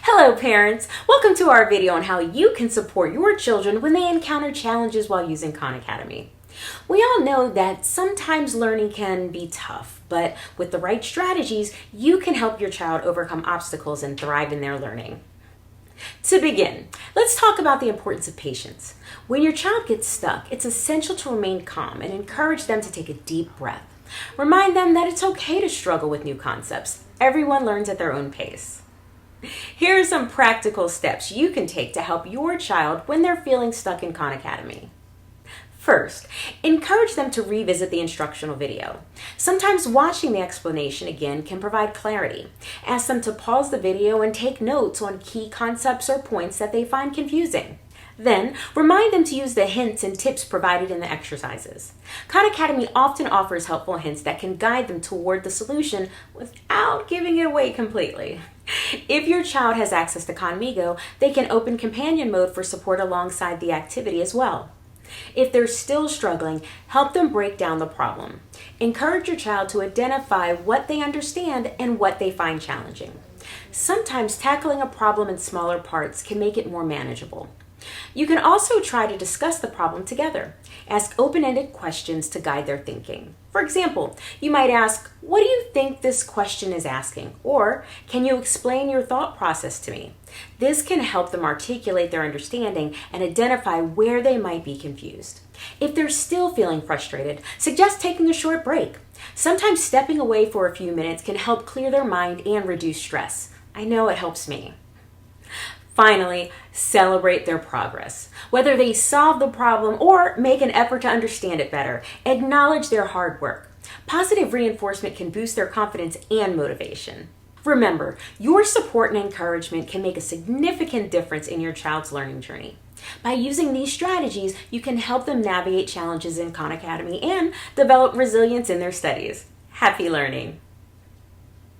Hello parents! Welcome to our video on how you can support your children when they encounter challenges while using Khan Academy. We all know that sometimes learning can be tough, but with the right strategies, you can help your child overcome obstacles and thrive in their learning. To begin, let's talk about the importance of patience. When your child gets stuck, it's essential to remain calm and encourage them to take a deep breath. Remind them that it's okay to struggle with new concepts. Everyone learns at their own pace. Here are some practical steps you can take to help your child when they're feeling stuck in Khan Academy. First, encourage them to revisit the instructional video. Sometimes watching the explanation again can provide clarity. Ask them to pause the video and take notes on key concepts or points that they find confusing. Then, remind them to use the hints and tips provided in the exercises. Khan Academy often offers helpful hints that can guide them toward the solution without giving it away completely. If your child has access to Khanmigo, they can open companion mode for support alongside the activity as well. If they're still struggling, help them break down the problem. Encourage your child to identify what they understand and what they find challenging. Sometimes tackling a problem in smaller parts can make it more manageable. You can also try to discuss the problem together. Ask open-ended questions to guide their thinking. For example, you might ask, "What do you think this question is asking?" Or, "Can you explain your thought process to me?" This can help them articulate their understanding and identify where they might be confused. If they're still feeling frustrated, suggest taking a short break. Sometimes stepping away for a few minutes can help clear their mind and reduce stress. I know it helps me. Finally, celebrate their progress. Whether they solve the problem or make an effort to understand it better, acknowledge their hard work. Positive reinforcement can boost their confidence and motivation. Remember, your support and encouragement can make a significant difference in your child's learning journey. By using these strategies, you can help them navigate challenges in Khan Academy and develop resilience in their studies. Happy learning!